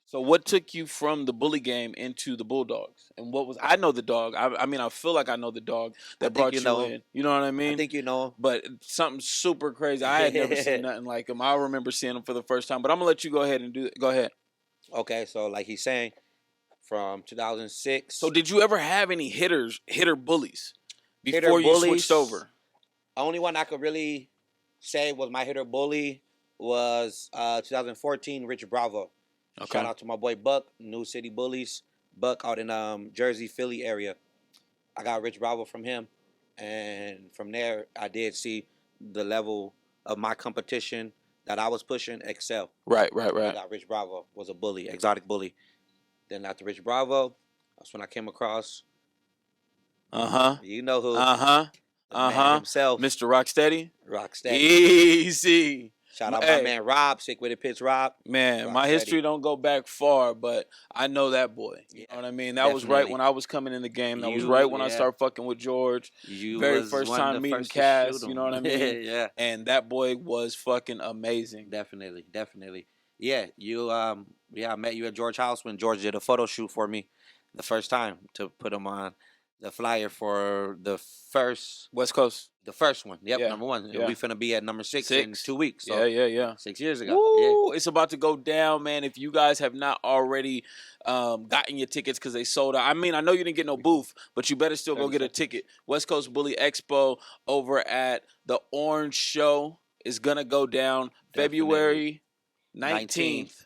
So what took you from the bully game into the Bulldogs? And what was I know the dog. I mean I feel like I know the dog that brought you in. You know what I mean? I think you know him. But something super crazy. I had never seen nothing like him. I remember seeing him for the first time. But I'm gonna let you go ahead and do it. Go ahead. Okay, so like he's saying, from 2006. So did you ever have any hitter bullies before you bullies, switched over? The only one I could really say was my hitter bully was 2014 Rich Bravo. Okay. Shout out to my boy Buck, New City Bullies. Buck out in Jersey, Philly area. I got Rich Bravo from him, and from there I did see the level of my competition that I was pushing excel. Right. I got Rich Bravo, was a bully, exotic bully. Then after Rich Bravo, that's when I came across. You know who? Man himself, Mr. Rocksteady. Easy. Shout out my man Rob, Sick With It Pitch Rob. Man, my history don't go back far, but I know that boy. You know what I mean? That was right when I was coming in the game. That was right when I started fucking with George. Very first time meeting Cass, you know what I mean? Yeah. And that boy was fucking amazing. Definitely. Yeah, I met you at George's house when George did a photo shoot for me the first time to put him on the flyer for the first West Coast. The first one. Yep, Yeah. number 1. Yeah. We finna be at number 6 in 2 weeks. So yeah. 6 years ago. Woo, it's about to go down, man. If you guys have not already gotten your tickets because they sold out. I mean, I know you didn't get no booth, but you better still go get a ticket. West Coast Bully Expo over at the Orange Show is going to go down February 19th.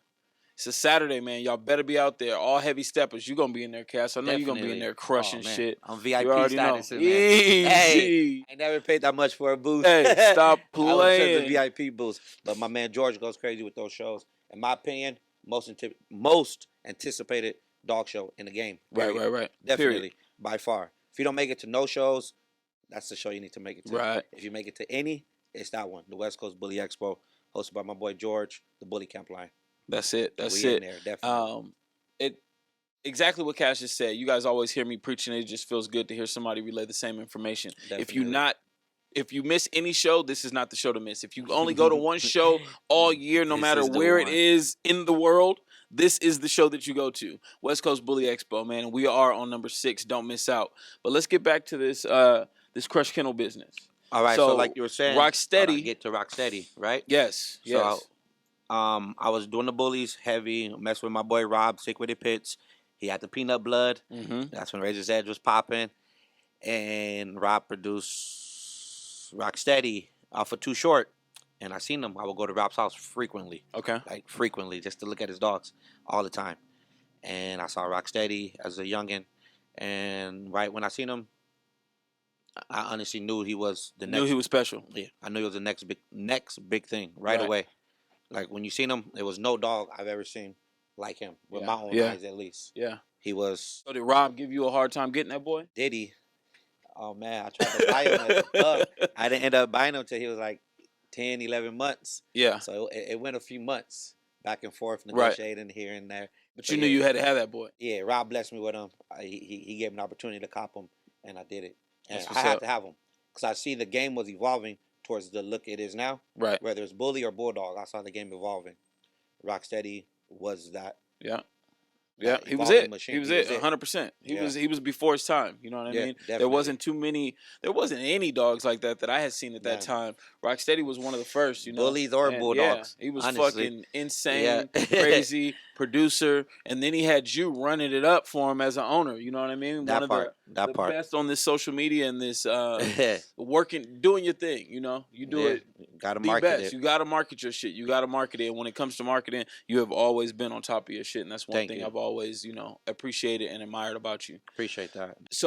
It's a Saturday, man. Y'all better be out there. All heavy steppers. You gonna be in there, Cass. I know you're gonna be in there crushing shit. I'm VIP status, man. Easy. Hey, I never paid that much for a booth. Hey, stop I playing. the VIP booths. But my man George goes crazy with those shows. In my opinion, most anticipated dog show in the game. Right. Definitely, Period. by far. If you don't make it to no shows, that's the show you need to make it to. Right. If you make it to any, it's that one. The West Coast Bully Expo, hosted by my boy George, the Bully Camp Line. That's it. That's we it. In there, definitely. Exactly what Cash just said. You guys always hear me preaching. It just feels good to hear somebody relay the same information. Definitely. If you miss any show, this is not the show to miss. If you only go to one show all year, no matter where it is in the world, this is the show that you go to. West Coast Bully Expo, man. We are on number 6. Don't miss out. But let's get back to this this Crush Kennel business. All right. So like you were saying, Rocksteady. Get to Rocksteady, right? Yes. So, I was doing the bullies heavy, messed with my boy Rob, Sick With It Pits. He had the peanut blood. That's when Razor's Edge was popping. And Rob produced Rocksteady off of Too Short. And I seen him. I would go to Rob's house frequently. Okay. Like frequently, just to look at his dogs all the time. And I saw Rocksteady as a youngin'. And right when I seen him, I honestly knew he was the next. Knew he was special. Yeah, I knew he was the next big thing right away. Like, when you seen him, there was no dog I've ever seen like him, with my own eyes at least. Yeah. He was... So did Rob give you a hard time getting that boy? Did he? Oh, man, I tried to buy him as a pup. I didn't end up buying him until he was like 10, 11 months. Yeah. So it went a few months back and forth, negotiating here and there. But you knew you had to have that boy. Yeah, Rob blessed me with him. He gave me an opportunity to cop him, and I did it. And I had had to have him because I see the game was evolving towards the look it is now. Right. Whether it's Bully or Bulldog, I saw the game evolving. Rocksteady was that. Yeah. Yeah, he was it. Machine. He was it. 100%. He was before his time. You know what I mean? Definitely. There wasn't any dogs like that I had seen at that time. Rocksteady was one of the first. You know, bullies or bulldogs. Yeah, he was fucking insane, crazy producer, and then he had you running it up for him as an owner. You know what I mean? That the best on this social media and this doing your thing. You know, you do it. Gotta market it. You gotta market your shit. You gotta market it. And when it comes to marketing, you have always been on top of your shit, and that's one thing I've always, appreciated and admired about you. Appreciate that. So